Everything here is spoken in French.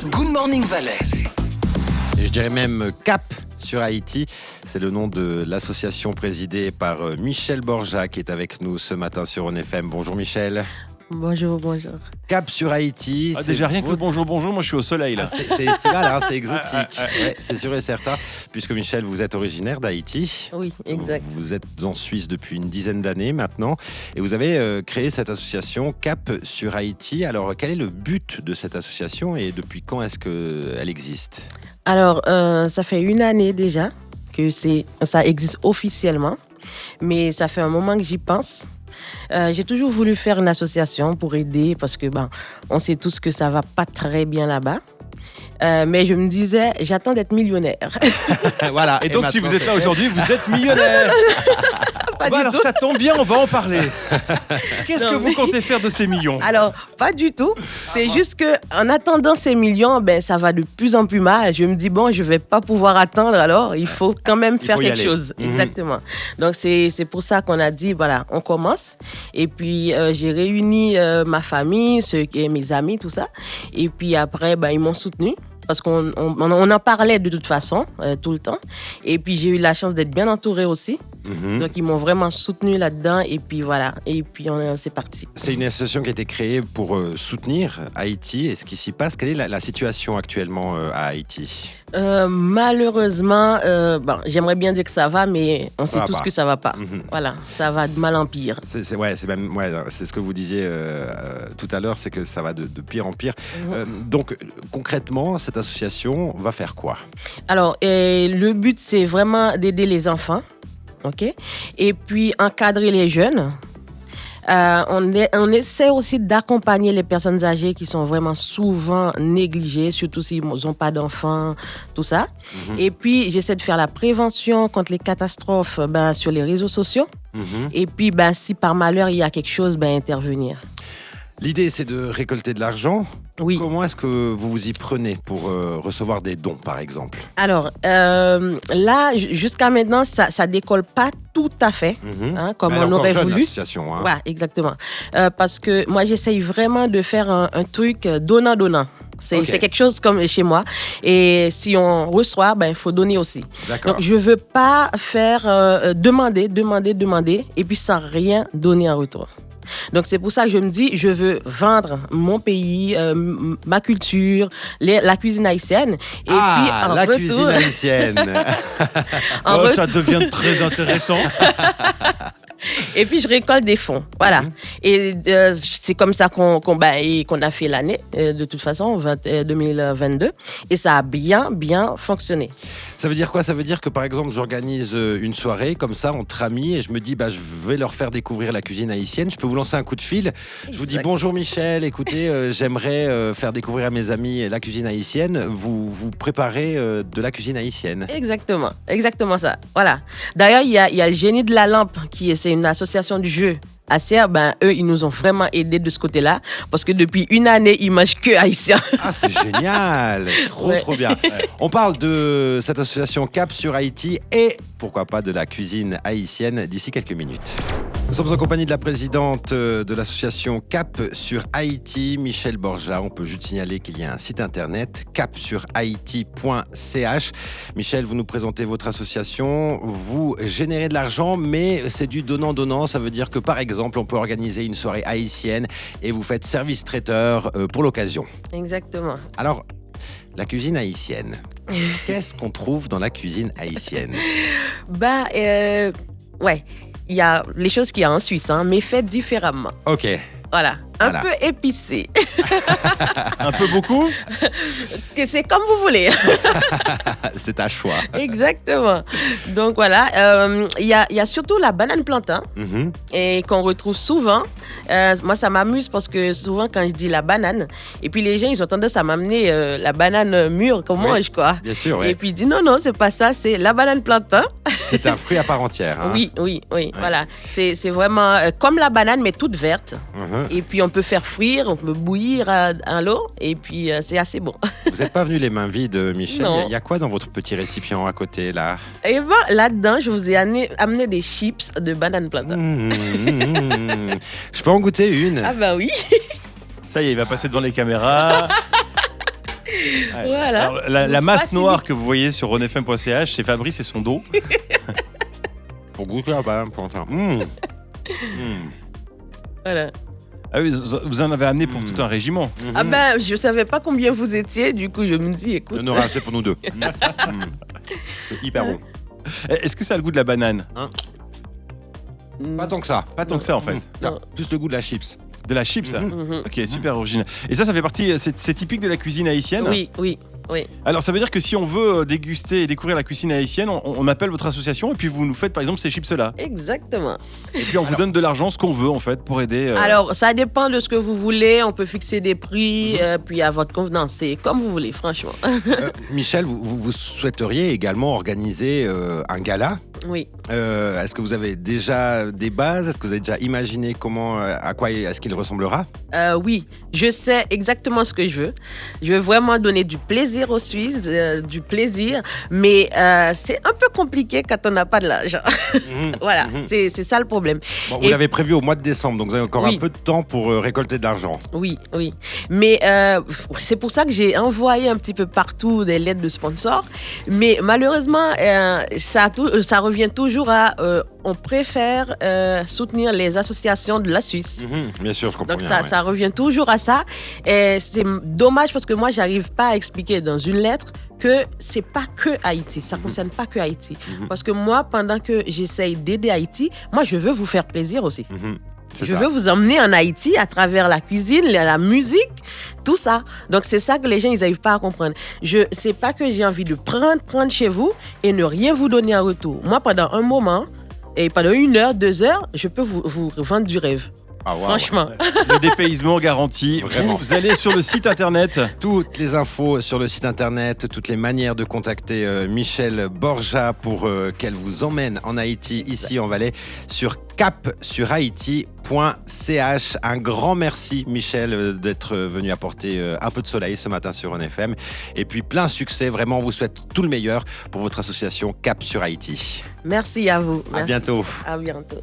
Good Morning Valais. Et je dirais même Cap sur Haïti. C'est le nom de l'association présidée par Michel Borja qui est avec nous ce matin sur On FM. Bonjour Michel. Bonjour. Cap sur Haïti. Déjà rien que bonjour, moi je suis au soleil là. C'est estival, hein, c'est exotique. Ouais, c'est sûr et certain. Puisque Michel, vous êtes originaire d'Haïti. Oui, exact. Vous êtes en Suisse depuis une dizaine d'années maintenant. Et vous avez créé cette association Cap sur Haïti. Alors, quel est le but de cette association et depuis quand est-ce qu'elle existe ? Alors, ça fait une année déjà que ça existe officiellement. Mais ça fait un moment que j'y pense. J'ai toujours voulu faire une association pour aider parce que on sait tous que ça va pas très bien là-bas. Mais je me disais, j'attends d'être millionnaire. Voilà. Et donc si vous êtes là aujourd'hui, vous êtes millionnaire. Alors ça tombe bien, on va en parler. Qu'est-ce que vous comptez faire de ces millions ? Alors, pas du tout. C'est juste que en attendant ces millions, ça va de plus en plus mal. Je me dis, je vais pas pouvoir attendre, alors il faut quand même faire quelque chose. Exactement. Donc, c'est pour ça qu'on a dit, voilà, on commence. Et puis, j'ai réuni ma famille, mes amis, tout ça. Et puis après, ils m'ont soutenu. Parce qu'on en parlait de toute façon, tout le temps. Et puis, j'ai eu la chance d'être bien entourée aussi. Donc, ils m'ont vraiment soutenu là-dedans. Et puis, voilà. Et puis, c'est parti. C'est une association qui a été créée pour soutenir Haïti. Et ce qui s'y passe, quelle est la situation actuellement à Haïti ? Malheureusement, j'aimerais bien dire que ça va, mais on sait tous que ça va pas. Voilà, ça va de mal en pire. C'est ce que vous disiez tout à l'heure, c'est que ça va de pire en pire. Donc, concrètement, cette association va faire quoi ? Alors, le but, c'est vraiment d'aider les enfants, ok ? Et puis, encadrer les jeunes. On essaie aussi d'accompagner les personnes âgées qui sont vraiment souvent négligées, surtout s'ils n'ont pas d'enfants, tout ça. Et puis, j'essaie de faire la prévention contre les catastrophes sur les réseaux sociaux. Et puis, si par malheur, il y a quelque chose, intervenir. L'idée, c'est de récolter de l'argent. Oui. Comment est-ce que vous vous y prenez pour recevoir des dons, par exemple ? Alors, là, jusqu'à maintenant, ça décolle pas tout à fait, comme on aurait voulu. L'association, hein. Ouais, exactement. Parce que moi, j'essaye vraiment de faire un truc donnant-donnant. C'est quelque chose comme chez moi. Et si on reçoit, il faut donner aussi. D'accord. Donc, je veux pas faire demander, et puis sans rien donner en retour. Donc, c'est pour ça que je me dis, je veux vendre mon pays, ma culture, la cuisine haïtienne. Et puis, en la retour, cuisine haïtienne. Ça devient très intéressant. Et puis, je récolte des fonds. Voilà. Et c'est comme ça qu'on a fait l'année, de toute façon, 2022. Et ça a bien fonctionné. Ça veut dire quoi ? Ça veut dire que, par exemple, j'organise une soirée comme ça, entre amis, et je me dis, je vais leur faire découvrir la cuisine haïtienne. Je peux vous lancer un coup de fil. Je vous dis, bonjour Michel, écoutez, j'aimerais faire découvrir à mes amis la cuisine haïtienne. Vous préparez de la cuisine haïtienne. Exactement ça. Voilà. D'ailleurs, il y a le Génie de la Lampe, c'est une association de jeux. Eux, ils nous ont vraiment aidés de ce côté-là, parce que depuis une année, ils mangent que haïtien. Ah, c'est génial. Trop bien. On parle de cette association Cap sur Haïti et pourquoi pas de la cuisine haïtienne d'ici quelques minutes. Nous sommes en compagnie de la présidente de l'association Cap sur Haïti, Michel Borja. On peut juste signaler qu'il y a un site internet, capsurhaïti.ch. Michel, vous nous présentez votre association. Vous générez de l'argent, mais c'est du donnant-donnant. Ça veut dire que, par exemple, on peut organiser une soirée haïtienne et vous faites service traiteur pour l'occasion. Exactement. Alors, la cuisine haïtienne, qu'est-ce qu'on trouve dans la cuisine haïtienne ? Il y a les choses qu'il y a en Suisse, mais faites différemment. Ok. Voilà. Un peu épicé. Un peu beaucoup ? Que c'est comme vous voulez. C'est à choix. Exactement. Donc voilà, il y a surtout la banane plantain et qu'on retrouve souvent. Moi, ça m'amuse parce que souvent, quand je dis la banane, et puis les gens, ils ont tendance à m'amener la banane mûre qu'on mange, quoi. Bien sûr, oui. Et puis ils disent non, c'est pas ça, c'est la banane plantain. C'est un fruit à part entière. Hein. Oui. Voilà. C'est vraiment comme la banane, mais toute verte. Et puis on peut faire frire, on peut bouillir à l'eau, et puis c'est assez bon. Vous n'êtes pas venu les mains vides, Michel. Non. Il y a quoi dans votre petit récipient à côté, là ? Et là-dedans, je vous ai amené des chips de banane plantain. Je peux en goûter une ? Ah oui. Ça y est, il va passer devant les caméras. Voilà. Alors, la masse noire que vous voyez sur renefm.ch, c'est Fabrice et son dos. Pour goûter, pour ça. Voilà. Ah oui, vous en avez amené pour tout un régiment. Ah ben, je savais pas combien vous étiez, du coup je me dis, écoute. Il y en aura assez pour nous deux. C'est hyper bon. Est-ce que ça a le goût de la banane? Pas tant que ça. Pas tant que ça en fait. Non, plus le goût de la chips. De la chips, ça. Ok, super original. Et ça fait partie, c'est typique de la cuisine haïtienne? Oui. Alors ça veut dire que si on veut déguster et découvrir la cuisine haïtienne, on appelle votre association et puis vous nous faites par exemple ces chips-là. Exactement. Et puis on vous donne de l'argent, ce qu'on veut en fait, pour aider. Alors ça dépend de ce que vous voulez, on peut fixer des prix, puis à votre convenance, c'est comme vous voulez, franchement. Michel, vous souhaiteriez également organiser un gala? Oui. Est-ce que vous avez déjà des bases? Est-ce que vous avez déjà imaginé à quoi est-ce qu'il ressemblera? Oui, je sais exactement ce que je veux. Je veux vraiment donner du plaisir aux Suisses, du plaisir, mais c'est un peu compliqué quand on n'a pas de l'argent. Voilà, c'est ça le problème. Bon, vous l'avez prévu au mois de décembre, donc vous avez encore un peu de temps pour récolter de l'argent. Oui. Mais c'est pour ça que j'ai envoyé un petit peu partout des lettres de sponsors. Mais malheureusement, ça revient toujours à on préfère soutenir les associations de la Suisse. Bien sûr, je comprends. Donc bien, ça revient toujours à ça. Et c'est dommage parce que moi, j'arrive pas à expliquer dans une lettre que c'est pas que Haïti. Ça concerne pas que Haïti. Parce que moi, pendant que j'essaye d'aider Haïti, moi, je veux vous faire plaisir aussi. Je veux vous emmener en Haïti à travers la cuisine, la musique, tout ça. Donc, c'est ça que les gens, ils n'arrivent pas à comprendre. C'est pas que j'ai envie de prendre chez vous et ne rien vous donner en retour. Moi, pendant un moment, et pendant 1 heure, 2 heures, je peux vous vendre du rêve. Ah, wow, franchement. Le dépaysement garanti. Vraiment. Vous allez sur le site internet. Toutes les infos sur le site internet, toutes les manières de contacter Michel Borja pour qu'elle vous emmène en Haïti, ici en Valais, sur capsurhaïti.ch. Un grand merci, Michel, d'être venu apporter un peu de soleil ce matin sur RNFM. Et puis plein succès. Vraiment, on vous souhaite tout le meilleur pour votre association Cap sur Haïti. Merci à vous. À bientôt. À bientôt.